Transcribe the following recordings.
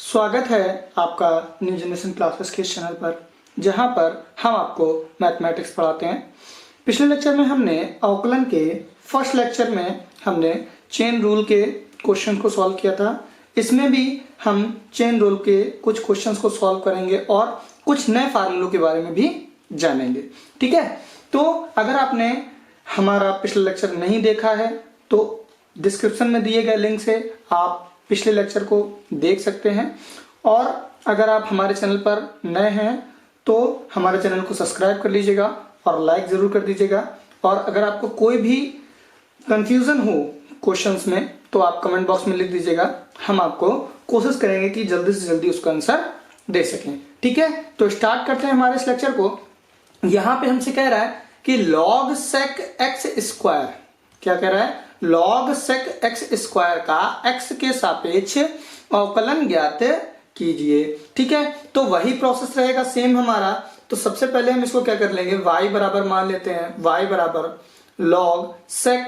स्वागत है आपका न्यू जनरेशन क्लासेस के चैनल पर, जहां पर हम आपको मैथमेटिक्स पढ़ाते हैं। पिछले लेक्चर में हमने अवकलन के फर्स्ट लेक्चर में हमने चेन रूल के क्वेश्चन को सॉल्व किया था। इसमें भी हम चेन रूल के कुछ क्वेश्चंस को सॉल्व करेंगे और कुछ नए फार्मूलों के बारे में भी जानेंगे। ठीक है, तो अगर आपने हमारा पिछला लेक्चर नहीं देखा है तो डिस्क्रिप्शन में दिए गए लिंक से आप पिछले लेक्चर को देख सकते हैं। और अगर आप हमारे चैनल पर नए हैं तो हमारे चैनल को सब्सक्राइब कर लीजिएगा और लाइक ज़रूर कर दीजिएगा। और अगर आपको कोई भी कंफ्यूजन हो क्वेश्चंस में तो आप कमेंट बॉक्स में लिख दीजिएगा, हम आपको कोशिश करेंगे कि जल्दी से जल्दी उसका आंसर दे सकें। ठीक है, तो स्टार्ट करते हैं हमारे इस लेक्चर को। यहाँ पे हमसे कह रहा है कि log sec x स्क्वायर, क्या कह रहा है, log sec x स्क्वायर का x के सापेक्ष अवकलन ज्ञात कीजिए। ठीक है, तो वही प्रोसेस रहेगा सेम हमारा। तो सबसे पहले हम इसको क्या कर लेंगे, y बराबर मान लेते हैं, y बराबर log sec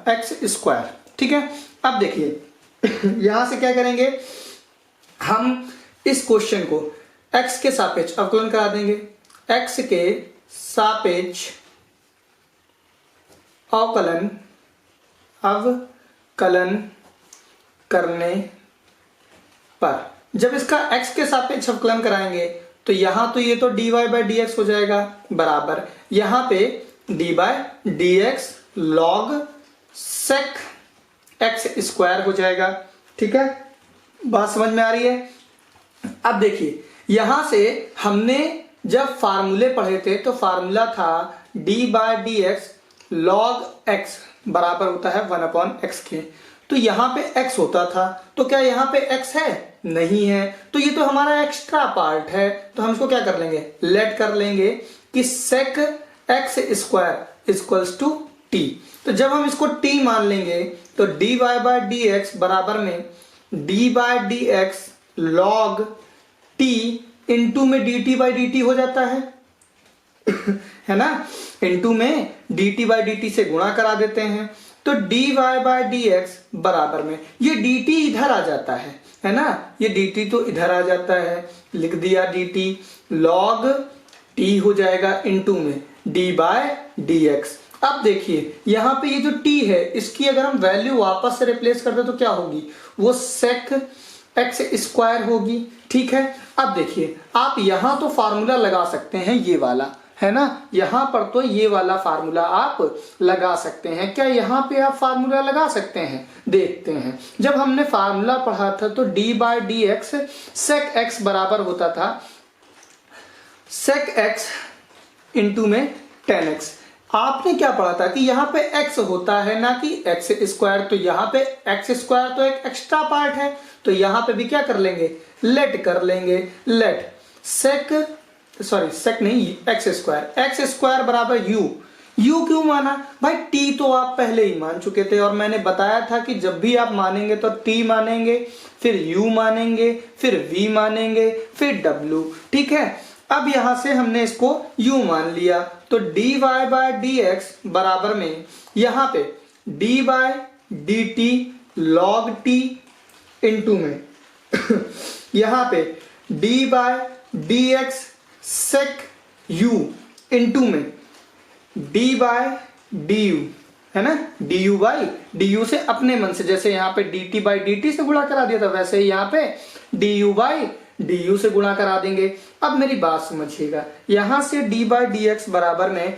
x स्क्वायर। ठीक है, अब देखिए यहां से क्या करेंगे, हम इस क्वेश्चन को x के सापेक्ष अवकलन करा देंगे। x के सापेक्ष अवकलन करने पर जब इसका x के सापेक्ष अवकलन कराएंगे तो यहां तो ये तो dy बाई डी एक्स हो जाएगा बराबर, यहां पे d by d x log sec x square हो जाएगा। ठीक है, बात समझ में आ रही है। अब देखिए यहां से हमने जब फार्मूले पढ़े थे तो फार्मूला था D by d x log x बराबर होता है 1/x के। तो यहाँ पे x होता था, तो क्या यहाँ पे x है? नहीं है, तो ये तो हमारा एक्स्ट्रा पार्ट है। तो हम इसको क्या कर लेंगे, लेट कर लेंगे कि sec x square equals to t। तो जब हम इसको t मान लेंगे तो dy बाई डी एक्स बराबर में d by d x log t into में dt बाई dt हो जाता है है ना, इंटू में dt बाई dt से गुणा करा देते हैं। तो dy बाई डी एक्स बराबर में ये dt इधर आ जाता है ना, ये dt तो इधर आ जाता है, लिख दिया dt log t हो जाएगा इंटू में d बाय डी एक्स। अब देखिए यहाँ पे ये जो t है इसकी अगर हम वैल्यू वापस से रिप्लेस कर दे तो क्या होगी, वो sec x स्क्वायर होगी। ठीक है, अब देखिए आप यहां तो फार्मूला लगा सकते हैं, ये वाला है ना, यहां पर तो ये वाला फार्मूला आप लगा सकते हैं। क्या यहां पे आप फार्मूला लगा सकते हैं, देखते हैं। जब हमने फार्मूला पढ़ा था तो d by d x sec x बराबर होता था सेक एक्स इंटू में 10x। आपने क्या पढ़ा था कि यहाँ पे x होता है ना कि x स्क्वायर, तो यहाँ पे x स्क्वायर तो एक एक्स्ट्रा पार्ट है, तो यहाँ पे भी क्या कर लेंगे, लेट कर लेंगे, लेट सेक नहीं x स्क्वायर बराबर u क्यों माना भाई, t तो आप पहले ही मान चुके थे और मैंने बताया था कि जब भी आप मानेंगे तो t मानेंगे, फिर u मानेंगे, फिर v मानेंगे, फिर w। ठीक है, अब यहां से हमने इसको u मान लिया तो dy बाई डी एक्स बराबर में यहां पे d by d t log t into में यहां पे d by d x sec u into में d बाय डी यू, है ना, du बाई डी यू से अपने मन से, जैसे यहाँ पे dt बाई dt से गुणा करा दिया था वैसे ही यहाँ पे du बाई डी यू से गुणा करा देंगे। अब मेरी बात समझिएगा, यहां से d बाई डी एक्स बराबर में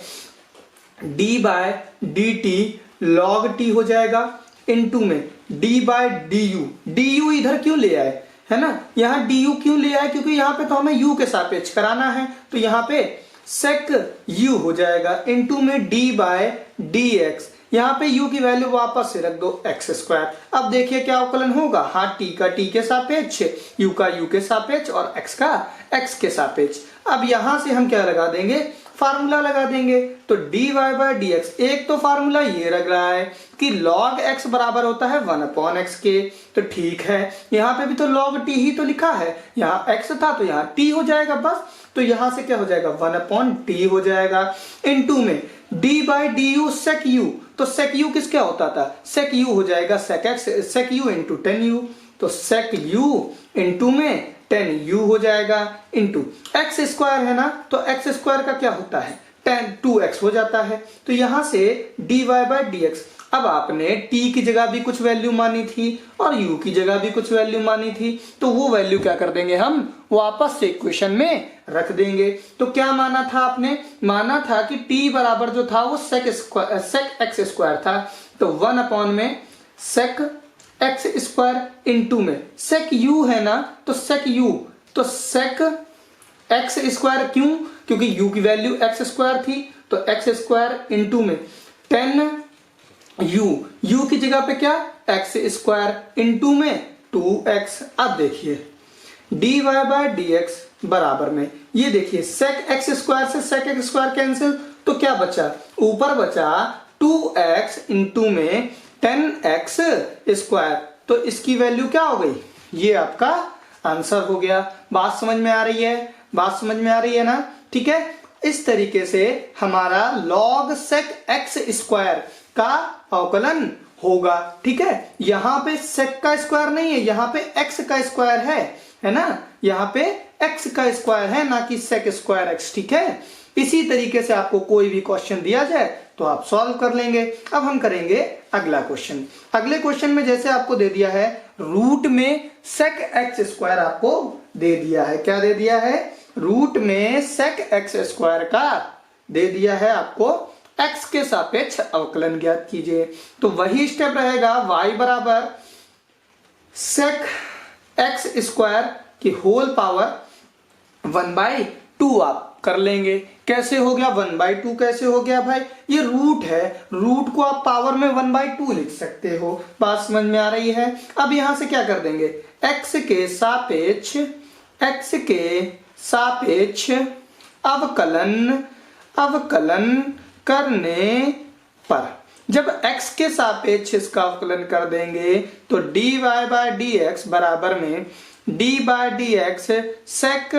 d by d t log t हो जाएगा इंटू में d बाय डी यू इधर क्यों ले आए, है ना, यहाँ du क्यों ले आए, क्योंकि यहाँ पे तो हमें u के सापेक्ष कराना है, तो यहाँ पे sec u हो जाएगा इंटू में d बाय डी एक्स। यहाँ पे u की वैल्यू वापस से रख दो x स्क्वायर। अब देखिए क्या अवकलन होगा, हाँ t का t के सापेक्ष, u का u के सापेक्ष और x का x के सापेक्ष। अब यहां से हम क्या लगा देंगे, फार्मूला लगा देंगे। तो dy बाई डी एक्स, एक तो फार्मूला ये लग रहा है कि log x बराबर होता है 1/x के, तो ठीक है, यहाँ पे भी तो log t ही तो लिखा है, यहाँ x था तो यहाँ t हो जाएगा बस। तो यहां से क्या हो जाएगा, 1/t हो जाएगा इंटू में d by d u sec u, तो सेक u किस क्या होता था, सेक u हो जाएगा सेक x सेक u इंटू 10u। तो sec u इंटू में 10u हो जाएगा इंटू एक्स स्क्वायर है ना, तो एक्स स्क्वायर का क्या होता है 2x हो जाता है। तो यहां से dy बाय dx, अब आपने t की जगह भी कुछ वैल्यू मानी थी और u की जगह भी कुछ वैल्यू मानी थी, तो वो वैल्यू क्या कर देंगे हम वापस से इक्वेशन में रख देंगे। तो क्या माना था आपने, माना था कि t बराबर जो था वो sec x स्क्वायर था, तो 1 अपॉन में sec x स्क्वायर इंटू में sec u है ना, तो sec u, तो sec x स्क्वायर, क्यों, क्योंकि u की वैल्यू x स्क्वायर थी, तो x स्क्वायर इंटू में 10u, u की जगह पे क्या x स्क्वायर इंटू में 2x। अब देखिए dy बाय dx बराबर में, ये देखिए sec x स्क्वायर से sec x स्क्वायर कैंसिल, तो क्या बचा, ऊपर बचा 2x इंटू में 10x स्क्वायर, तो इसकी वैल्यू क्या हो गई, ये आपका आंसर हो गया। बात समझ में आ रही है, बात समझ में आ रही है ना, ठीक है। इस तरीके से हमारा log sec x स्क्वायर का अवकलन होगा, ठीक है। यहाँ पे sec का स्क्वायर नहीं है, यहाँ पे x का स्क्वायर है ना, यहाँ पे x का स्क्वायर है ना कि sec स्क्वायर x, ठीक है। इसी तरीके से आपको कोई भी क्वेश्चन दिया जाए तो आप सॉल्व कर लेंगे। अब हम करेंगे अगला क्वेश्चन। अगले क्वेश्चन में जैसे आपको दे दिया है रूट में sec x स्क्वायर, आपको दे दिया है, क्या दे दिया है, रूट में sec x स्क्वायर का दे दिया है आपको, x के सापेक्ष अवकलन ज्ञात कीजिए। तो वही स्टेप रहेगा, y बराबर sec x स्क्वायर की होल पावर 1/2 आप कर लेंगे। कैसे हो गया 1/2, कैसे हो गया भाई, ये रूट है, रूट को आप पावर में 1/2 लिख सकते हो। बात समझ में आ रही है। अब यहां से क्या कर देंगे, x के सापेक्ष अवकलन करने पर, जब x के सापेक्ष इसका अवकलन कर देंगे तो dy बाय dx बराबर में d by dx sec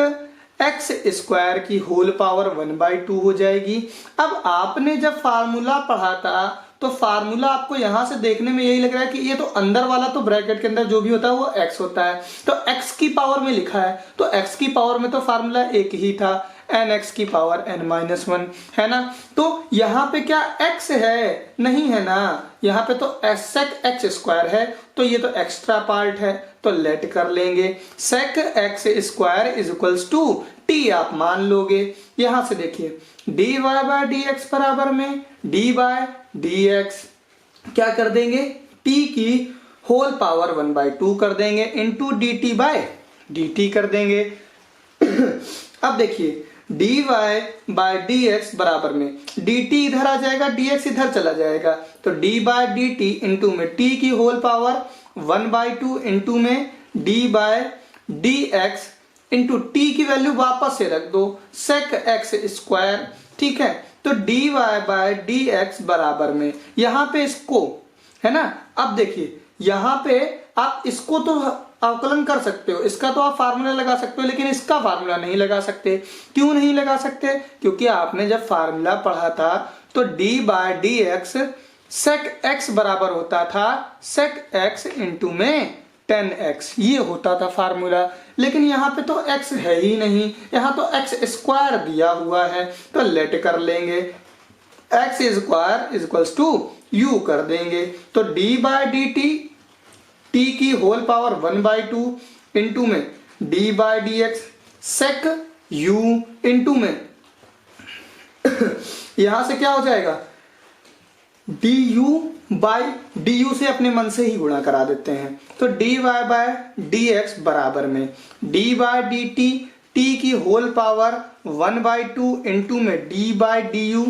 x square की होल पावर 1/2 हो जाएगी। अब आपने जब फार्मूला पढ़ा था तो फार्मूला आपको यहां से देखने में यही लग रहा है कि ये तो अंदर वाला तो ब्रैकेट के अंदर जो भी होता है वो x होता है, तो x की पावर में लिखा है, तो x की पावर में तो फार्मूला एक ही था, nx की पावर n-1 है ना। तो यहाँ पे क्या x है, नहीं है ना, यहाँ पे तो sec x स्क्वायर है, तो ये तो एक्स्ट्रा पार्ट है, तो लेट कर लेंगे sec x square is equals to t, आप मान लोगे। यहां से देखिए dy बाय dx बराबर में d बाय dx क्या कर देंगे, t की होल पावर 1/2 कर देंगे इंटू dt बाय dt कर देंगे। अब देखिए dy बाय dx बराबर में dt इधर आ जाएगा, dx इधर चला जाएगा, तो d बाय dt इंटू में t की होल पावर 1/2 इंटू में d by dx into t की वैल्यू वापस से रख दो sec x स्क्वायर, ठीक है। तो dy बाय dx बराबर में यहाँ पे इसको है ना, अब देखिए यहाँ पे आप इसको तो अवकलन कर सकते हो, इसका तो आप फार्मूला लगा सकते हो, लेकिन इसका फार्मूला नहीं लगा सकते। क्यों नहीं लगा सकते, क्योंकि आपने जब फार्मूला पढ़ा था तो d by dx sec x बराबर होता था sec x इंटू में 10x, ये होता था फार्मूला। लेकिन यहाँ पे तो x है ही नहीं, यहाँ तो x स्क्वायर दिया हुआ है, तो लेट कर लेंगे x square is equals to u कर देंगे, तो d बाय dt t की होल पावर 1/2 इंटू में d by dx sec u into में यहां से क्या हो जाएगा du बाय du से अपने मन से ही गुणा करा देते हैं, तो dy बाय dx बराबर में d बाय dt t की होल पावर 1/2 इंटू में d by du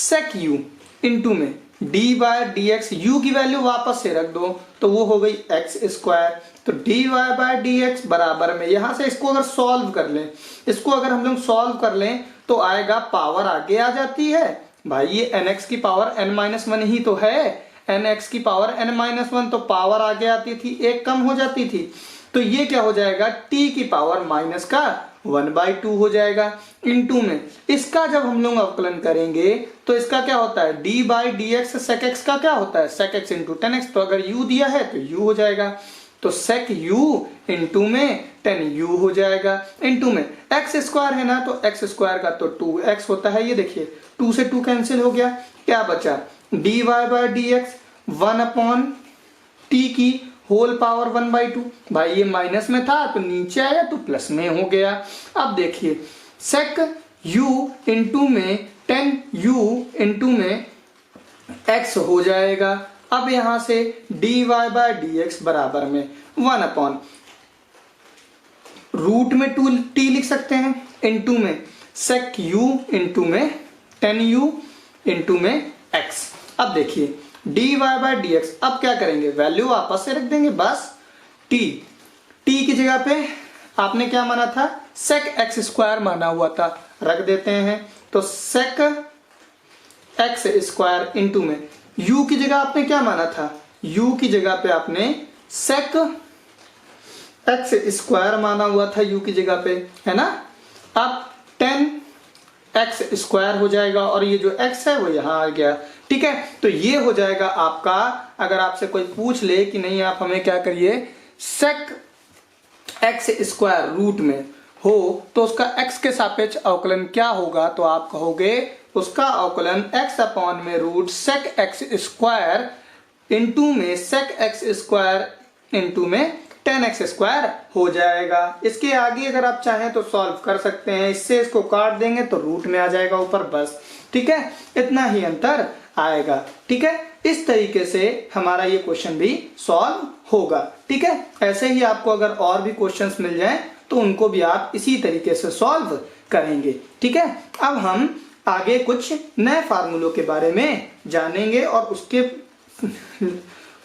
sec u into में d बाय dx, u की वैल्यू वापस से रख दो तो वो हो गई x स्क्वायर, तो dy बाय dx बराबर में, यहां से इसको अगर सॉल्व कर लें, इसको अगर हम लोग सॉल्व कर लें तो आएगा, पावर आगे आ जाती है भाई, ये nx की पावर n-1 ही तो है, nx की पावर n-1, तो पावर आगे आती थी, एक कम हो जाती थी, तो ये क्या हो जाएगा t की पावर माइनस का 1/2 हो जाएगा इंटू में इसका जब हम लोग अवकलन करेंगे तो इसका क्या होता है d by dx sec x का क्या होता है sec x इंटू 10x, तो अगर u दिया है तो u हो जाएगा, तो sec u इंटू में 10u हो जाएगा, इंटू में एक्स स्क्वायर है ना, तो एक्स स्क्वायर का तो 2x होता है, ये देखिए 2 से 2 कैंसिल हो गया, क्या बचा dy by d x 1 upon T की होल पावर 1/2। भाई ये माइनस में था तो नीचे आया तो प्लस में हो गया। अब देखिए sec u इंटू में 10u इंटू में x हो जाएगा। अब यहां से dy बाई डी एक्स बराबर में 1 अपॉन रूट में 2t लिख सकते हैं, इंटू में sec u इंटू में 10u इंटू में x। अब देखिए dy बाई डी एक्स, अब क्या करेंगे वैल्यू वापस से रख देंगे बस, t की जगह पे आपने क्या माना था sec x स्क्वायर माना हुआ था, रख देते हैं, तो sec x स्क्वायर इंटू में u की जगह आपने क्या माना था, u की जगह पे आपने sec x स्क्वायर माना हुआ था u की जगह पे, है ना। अब 10x स्क्वायर हो जाएगा और ये जो x है वो यहां आ गया, ठीक है। तो ये हो जाएगा आपका, अगर आपसे कोई पूछ ले कि नहीं आप हमें क्या करिए sec x स्क्वायर रूट में हो तो उसका x के सापेक्ष अवकलन क्या होगा, तो आप कहोगे उसका अवकलन x अपॉन में root sec x square into में sec x स्क्वायर इंटू में 10x स्क्वायर हो जाएगा। इसके आगे अगर आप चाहें तो सॉल्व कर सकते हैं, इससे इसको काट देंगे तो रूट में आ जाएगा ऊपर बस, ठीक है, इतना ही अंतर आएगा, ठीक है। इस तरीके से हमारा ये क्वेश्चन भी सॉल्व होगा, ठीक है। ऐसे ही आपको अगर और भी क्वेश्चंस मिल जाएं तो उनको भी आप इसी तरीके से सॉल्व करेंगे, ठीक है। अब हम आगे कुछ नए फार्मूलों के बारे में जानेंगे और उसके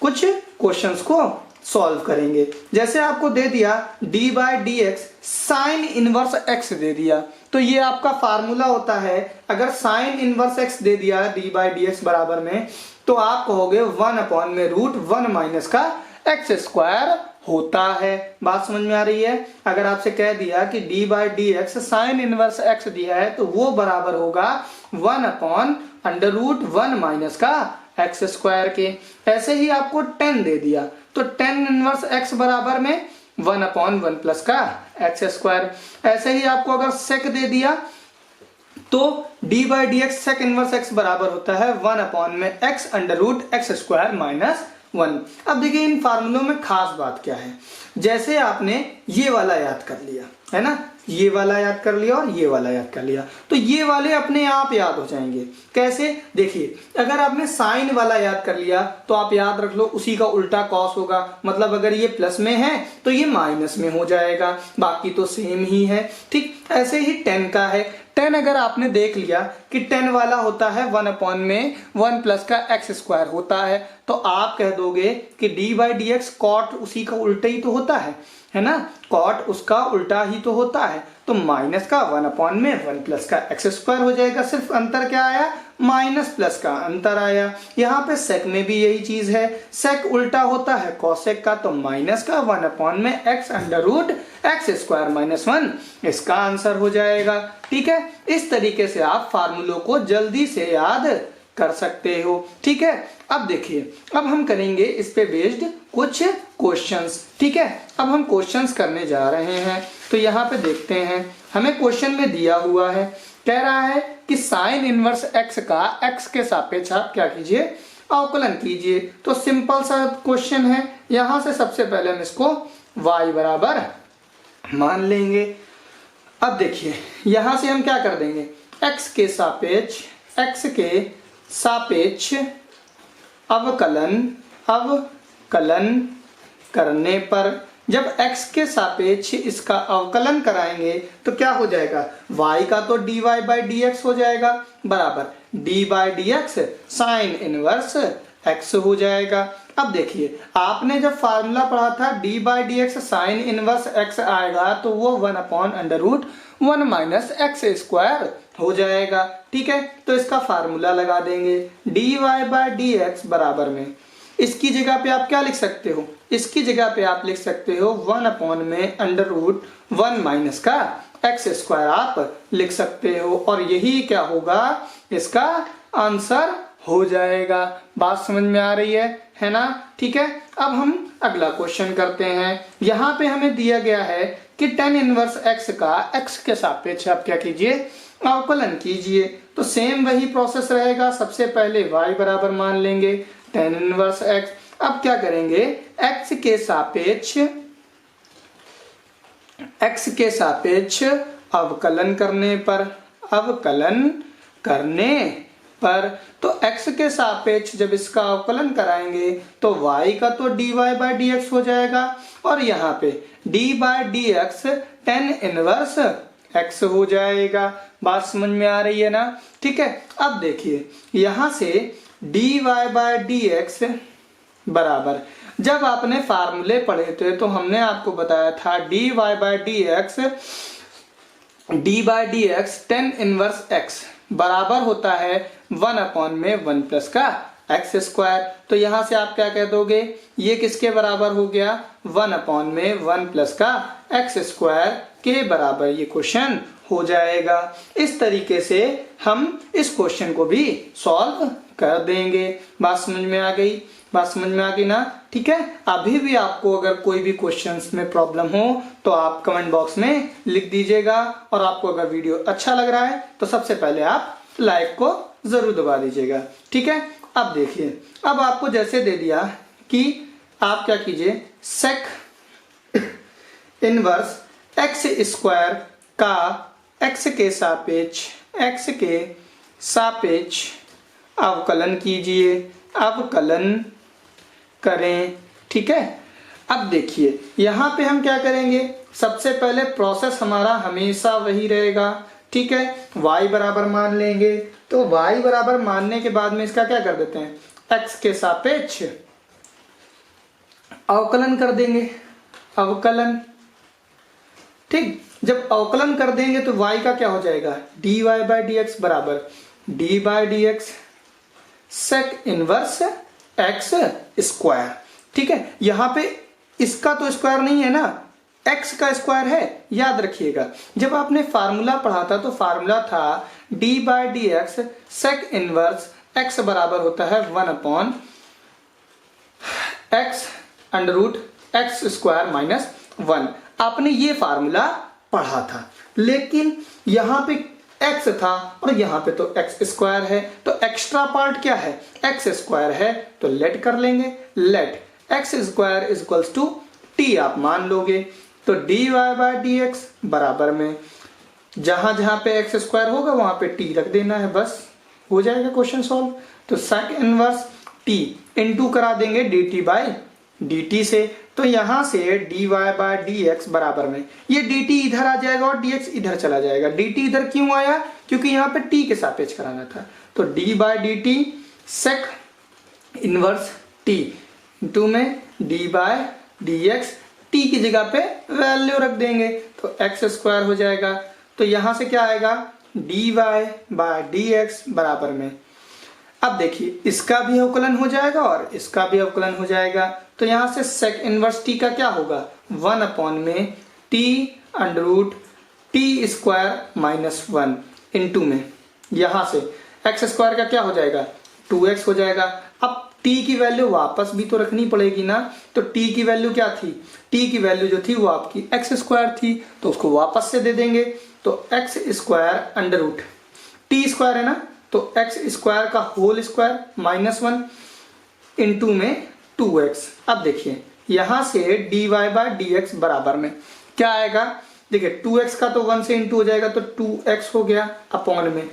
कुछ क्वेश्चंस को सॉल्व करेंगे। जैसे आपको दे दिया d by d x sine inverse x दे दिया, तो ये आपका फार्मूला होता है, अगर साइन इनवर्स x दे दिया d बाई डी एक्स बराबर में, तो आप कहोगे 1 अपॉन में रूट 1 माइनस का x स्क्वायर होता है। बात समझ में आ रही है। अगर आपसे कह दिया कि d by d x sine inverse x दिया है तो वो बराबर होगा 1 अपॉन अंडर रूट 1 माइनस का x स्क्वायर के। ऐसे ही आपको 10 दे दिया तो 10 इनवर्स x बराबर में 1 अपॉन 1 प्लस का x स्क्वायर। ऐसे ही आपको अगर sec दे दिया तो d by d x sec inverse x बराबर होता है 1 अपॉन में x under root x square minus 1। अब देखिए इन फार्मूलों में खास बात क्या है, जैसे आपने ये वाला याद कर लिया है ना, ये वाला याद कर लिया और ये वाला याद कर लिया, तो ये वाले अपने आप याद हो जाएंगे। कैसे, देखिए अगर आपने साइन वाला याद कर लिया तो आप याद रख लो उसी का उल्टा कॉस होगा, मतलब अगर ये प्लस में है तो ये माइनस में हो जाएगा, बाकी तो सेम ही है, ठीक। ऐसे ही 10 का है, 10 अगर आपने देख लिया कि 10 वाला होता है 1 अपॉन में 1 प्लस का x स्क्वायर होता है, तो आप कह दोगे कि d by d x cot उसी का उल्टा ही तो होता है ना, कॉट उसका उल्टा ही तो होता है, तो माइनस का 1 अपॉन में 1 प्लस का x स्क्वायर हो जाएगा। सिर्फ अंतर क्या आया, माइनस प्लस का अंतर आया। यहाँ पे सेक में भी यही चीज है, सेक उल्टा होता है कॉसेक का, तो माइनस का 1 अपॉन में x under root x square minus 1 इसका आंसर हो जाएगा, ठीक है। इस तरीके से आप फार्मूलों को जल्दी से याद कर सकते हो, ठीक है। अब देखिए, अब हम करेंगे इस पे बेस्ड कुछ क्वेश्चंस, ठीक है। अब हम क्वेश्चंस करने जा रहे हैं, तो यहाँ पे देखते हैं, हमें क्वेश्चन में दिया हुआ है, कह रहा है कि साइन इनवर्स x का x के सापेक्ष आप क्या कीजिए, अवकलन कीजिए। तो सिंपल सा क्वेश्चन है, यहाँ से सबसे पहले हम इसको y बराबर मान लेंगे। अब देखिए यहाँ से हम क्या कर देंगे, x के सापेक्ष अवकलन करने पर, जब x के सापेक्ष इसका अवकलन कराएंगे तो क्या हो जाएगा, y का तो dy बाई डी एक्स हो जाएगा बराबर d by d x sine inverse x हो जाएगा। अब देखिए आपने जब फार्मूला पढ़ा था d by d x sine inverse x आएगा तो वो 1 upon under root 1 minus x square हो जाएगा, ठीक है। तो इसका फार्मूला लगा देंगे, dy बाई डी एक्स बराबर में, इसकी जगह पे आप क्या लिख सकते हो, इसकी जगह पे आप लिख सकते हो 1 अपॉन में अंडर रूट 1 माइनस का एक्स स्क्वायर आप लिख सकते हो, और यही क्या होगा, इसका आंसर हो जाएगा। बात समझ में आ रही है ना? ठीक है, अब हम अगला क्वेश्चन करते हैं। यहाँ पे हमें दिया गया है कि tan इनवर्स x का x के सापेक्ष आप क्या कीजिए, अवकलन कीजिए। तो सेम वही प्रोसेस रहेगा, सबसे पहले y बराबर मान लेंगे tan इनवर्स x। अब क्या करेंगे, x के सापेक्ष अवकलन करने पर तो x के सापेक्ष जब इसका अवकलन कराएंगे तो y का तो dy बाय dx हो जाएगा, और यहाँ पे d by dx tan inverse x हो जाएगा। बात समझ में आ रही है ना? ठीक है, अब देखिए यहाँ से dy बाय dx बराबर, जब आपने फार्मूले पढ़े थे तो हमने आपको बताया था dy by dx tan inverse x बराबर होता है 1/1 प्लस का एक्स स्क्वायर। तो यहां से आप क्या कह दोगे, ये किसके बराबर हो गया, 1/1 प्लस का एक्स स्क्वायर के बराबर ये क्वेश्चन हो जाएगा। इस तरीके से हम इस क्वेश्चन को भी सॉल्व कर देंगे। बात समझ में आ गई? बात समझ में आ गई ना? ठीक है, अभी भी आपको अगर कोई भी क्वेश्चंस में प्रॉब्लम हो तो आप कमेंट बॉक्स में लिख दीजिएगा, और आपको अगर वीडियो अच्छा लग रहा है तो सबसे पहले आप लाइक को जरूर दबा दीजिएगा। ठीक है, अब देखिए, अब आपको जैसे दे दिया कि आप क्या कीजिए, सेक इनवर्स एक्स स्क्वायर का एक्स के सापेक्ष अवकलन कीजिए, अवकलन करें। ठीक है, अब देखिए यहाँ पे हम क्या करेंगे, सबसे पहले प्रोसेस हमारा हमेशा वही रहेगा। ठीक है, y बराबर मान लेंगे, तो y बराबर मानने के बाद में इसका क्या कर देते हैं, x के सापेक्ष अवकलन कर देंगे, अवकलन। ठीक, जब अवकलन कर देंगे तो y का क्या हो जाएगा, dy बाय dx बराबर d by dx sec inverse x square. ठीक है, यहाँ पे इसका तो स्क्वायर नहीं है ना, x का स्क्वायर है। याद रखिएगा, जब आपने फार्मूला पढ़ा था तो फार्मूला था d by dx sec inverse x बराबर होता है 1/x under root x square minus 1। आपने ये फार्मूला पढ़ा था, लेकिन यहाँ पे x था और यहाँ पे तो x स्क्वायर है, तो एक्स्ट्रा पार्ट क्या है, x स्क्वायर है, तो लेट कर लेंगे। Let x square is equals to t आप मान लोगे, तो dy बाय dx बराबर में जहां जहां पे x स्क्वायर होगा वहां पे t रख देना है, बस हो जाएगा क्वेश्चन सॉल्व। तो सेक इनवर्स t इनटू करा देंगे dt बाय dt से, तो यहां से dy बाय dx बराबर में ये dt इधर आ जाएगा और dx इधर चला जाएगा। dt इधर क्यों आया, क्योंकि यहाँ पे t के सापेक्ष कराना था, तो d by dt sec inverse t into में d बाय dx, t की जगह पे वैल्यू रख देंगे तो x स्क्वायर हो जाएगा। तो यहां से क्या आएगा, dy बाय dx बराबर में, अब देखिए इसका भी अवकलन हो जाएगा और इसका भी अवकलन हो जाएगा, तो यहां से सेक इनवर्स t का क्या होगा, 1/में t under root t square minus 1 into में यहां से x स्क्वायर का क्या हो जाएगा, 2x हो जाएगा। अब t की वैल्यू वापस भी तो रखनी पड़ेगी ना, तो t की वैल्यू क्या थी, t की वैल्यू जो थी वो आपकी x स्क्वायर थी, तो उसको वापस से दे देंगे, तो x square under root t square है ना, तो x स्क्वायर का होल स्क्वायर माइनस 1 इंटू में 2x। अब देखिए यहां से dy बाय dx बराबर में क्या आएगा, देखिए 2x का तो 1 से इंटू हो जाएगा, तो 2x हो गया अपॉन में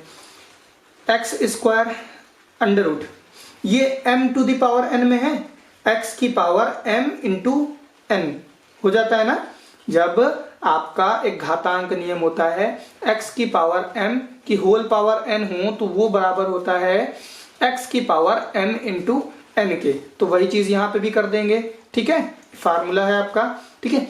x स्क्वायर अंडर रूट, ये m to the power n में है, x की पावर m इंटू n हो जाता है ना। जब आपका एक घातांक नियम होता है x की पावर m की होल पावर n हो तो वो बराबर होता है x की पावर m इंटू n के, तो वही चीज यहाँ पे भी कर देंगे। ठीक है, फार्मूला है आपका। ठीक है,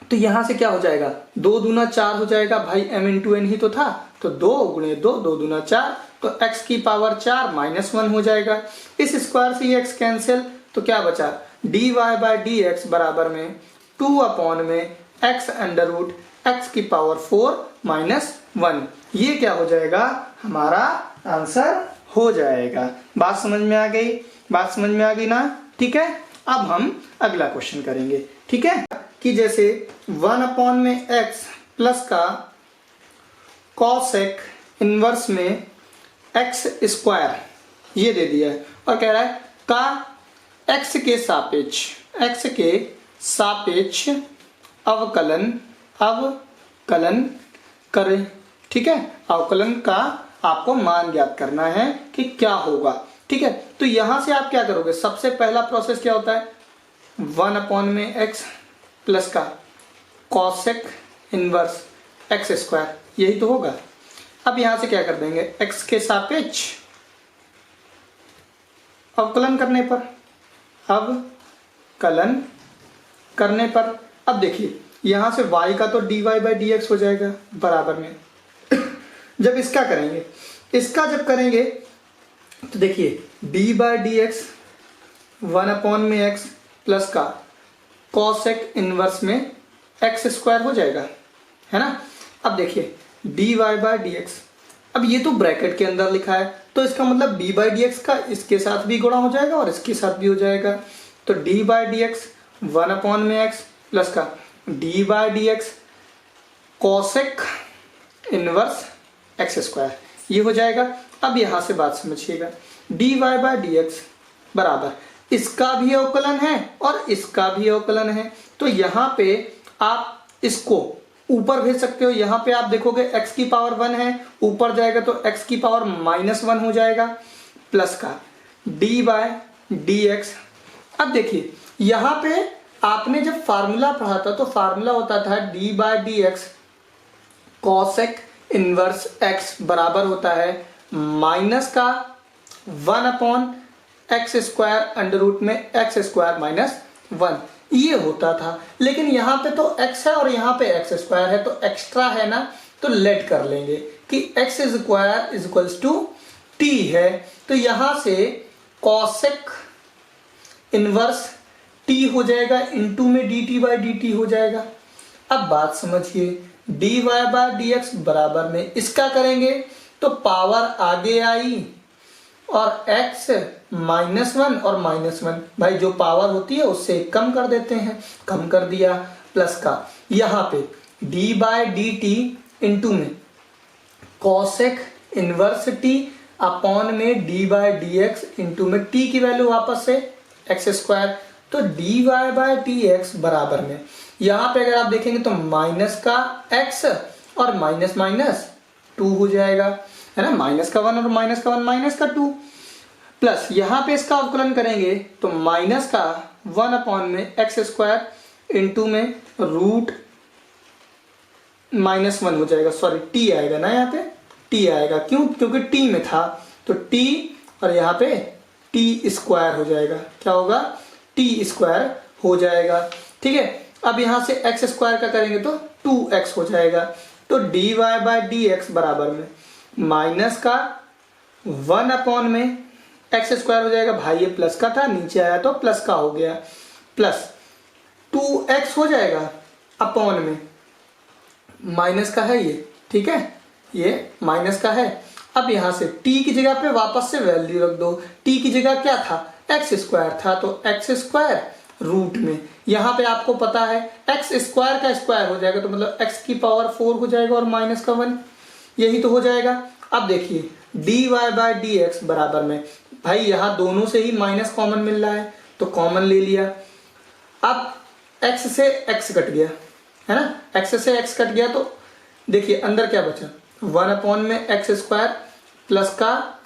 तो यहां से क्या हो जाएगा, 2 दूना 4 हो जाएगा भाई, m इंटू n ही तो था, तो 2 गुणे 2, 2 दूना 4, तो x की पावर 4 माइनस 1 हो जाएगा। इस स्क्वायर से ये x कैंसिल, तो क्या बचा, dy बाय dx बराबर में 2/में x अंडर रूट x की पावर 4 माइनस 1, ये क्या हो जाएगा, हमारा आंसर हो जाएगा। बात समझ में आ गई? बात समझ में आ गई ना? ठीक है, अब हम अगला क्वेश्चन करेंगे। ठीक है, कि जैसे 1 में x प्लस का कॉसेक इनवर्स में एक्स स्क्वायर ये दे दिया है और कह रहा है का x के सापेक्ष अवकलन करें। ठीक है, अवकलन का आपको मान ज्ञात करना है कि क्या होगा। ठीक है, तो यहां से आप क्या करोगे, सबसे पहला प्रोसेस क्या होता है, 1 में x प्लस का कॉसेक इनवर्स एक्स स्क्वायर, यही तो होगा। अब यहां से क्या कर देंगे, x के सापेक्ष अवकलन करने पर अब देखिए यहां से y का तो dy बाई डी एक्स हो जाएगा बराबर में। जब इसका करेंगे, इसका जब करेंगे तो देखिए डी बाई डी एक्स 1 में x प्लस का कॉसेक इनवर्स में एक्स स्क्वायर हो जाएगा, है ना। अब देखिए d y by d x, अब ये तो ब्रैकेट के अंदर लिखा है तो इसका मतलब डी बाई डी एक्स का इसके साथ भी गुणा हो जाएगा और इसके साथ भी हो जाएगा। तो डी बाई डी एक्स 1 में एक्स प्लस का d by d x cosec inverse x square, ये हो जाएगा। अब यहां से बात समझिएगा, d y by d x बराबर इसका भी अवकलन है और इसका भी अवकलन है, तो यहां पे आप इसको ऊपर भेज सकते हो। यहां पे आप देखोगे x की पावर 1 है, ऊपर जाएगा तो x की पावर -1 हो जाएगा प्लस का d बाय डी एक्स। अब देखिए यहां पे आपने जब फार्मूला पढ़ा था तो फार्मूला होता था d by d x cosec inverse x बराबर होता है माइनस का 1/x स्क्वायर अंडर रूट में x स्क्वायर -1, ये होता था। लेकिन यहाँ पे तो x है और यहाँ पे x स्क्वायर है तो एक्स्ट्रा है ना, तो लेट कर लेंगे कि x square is equals to t है। तो यहाँ से कॉसेक इनवर्स t हो जाएगा, इनटू में dt बाई dt हो जाएगा। अब बात समझिए, dy बाई dx बराबर में इसका करेंगे तो पावर आगे आई और x -1 और -1, भाई जो पावर होती है उससे कम कर देते हैं, कम कर दिया प्लस का यहाँ पे d by d T into में कॉसेक इनवर्स t अपॉन में d by d x into में t की वैल्यू वापस से एक्स स्क्वायर, तो dy बाई डी एक्स बराबर में यहाँ पे अगर आप देखेंगे तो माइनस का x और माइनस माइनस 2 हो जाएगा, है ना, माइनस का 1 और माइनस का 1 माइनस का 2 प्लस यहाँ पे इसका अवकलन करेंगे तो माइनस का 1 में एक्स स्क्वायर इंटू में रूट -1 हो जाएगा, सॉरी t आएगा ना, यहाँ पे t आएगा, क्यों, क्योंकि t में था तो t और यहाँ पे t स्क्वायर हो जाएगा, क्या होगा, t स्क्वायर हो जाएगा। ठीक है, अब यहाँ से एक्स स्क्वायर का करेंगे तो 2x हो जाएगा, तो dy बाई डी एक्स बराबर में माइनस का 1 में एक्स स्क्वायर हो जाएगा, भाई ये प्लस का था नीचे आया तो प्लस का हो गया, प्लस 2x हो जाएगा अपॉन में माइनस का है ये, ठीक है, ये माइनस का है। अब यहाँ से t की जगह पे वापस से वैल्यू रख दो, t की जगह क्या था, एक्स स्क्वायर था तो एक्स स्क्वायर रूट में, यहाँ पे आपको पता है एक्स स्क्वायर का स्क्वायर हो जाएगा तो मतलब x की पावर 4 हो जाएगा और माइनस का 1, यही तो हो जाएगा। अब देखिए dy बाई डी एक्स बराबर में, भाई यहाँ दोनों से ही माइनस कॉमन मिल रहा है तो कॉमन ले लिया। अब x से x कट गया, है ना, x से x कट गया तो देखिए अंदर क्या बचा, 1 में एक्स स्क्वायर प्लस का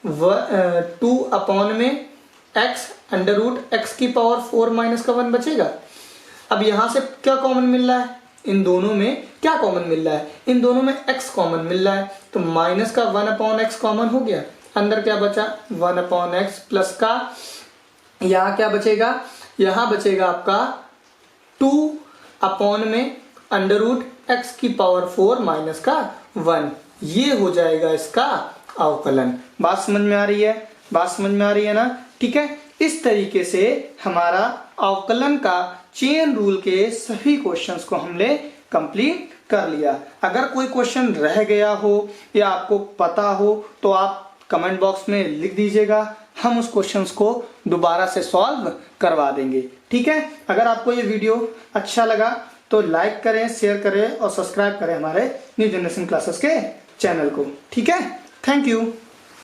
2 में x अंडर रूट एक्स की पावर 4 माइनस का 1 बचेगा। अब यहाँ से क्या कॉमन मिल रहा है, इन दोनों में क्या कॉमन मिल रहा है, इन दोनों में x कॉमन मिल रहा है तो माइनस का 1/x कॉमन हो गया, अंदर क्या बचा 1/x प्लस का यहाँ क्या बचेगा, यहाँ बचेगा आपका 2 में अंडर रूट एक्स की पावर 4 माइनस का 1, ये हो जाएगा इसका अवकलन। बात समझ में आ रही है, बात समझ में आ रही है ना। ठीक है, इस तरीके से हमारा अवकलन का चेन रूल के सभी क्वेश्चंस को हमने कंप्लीट कर लिया। अगर कोई क्वेश्चन रह गया हो या आपको पता हो तो आप कमेंट बॉक्स में लिख दीजिएगा, हम उस क्वेश्चंस को दोबारा से सॉल्व करवा देंगे। ठीक है, अगर आपको ये वीडियो अच्छा लगा तो लाइक करें, शेयर करें और सब्सक्राइब करें हमारे न्यू जनरेशन क्लासेस के चैनल को। ठीक है, थैंक यू।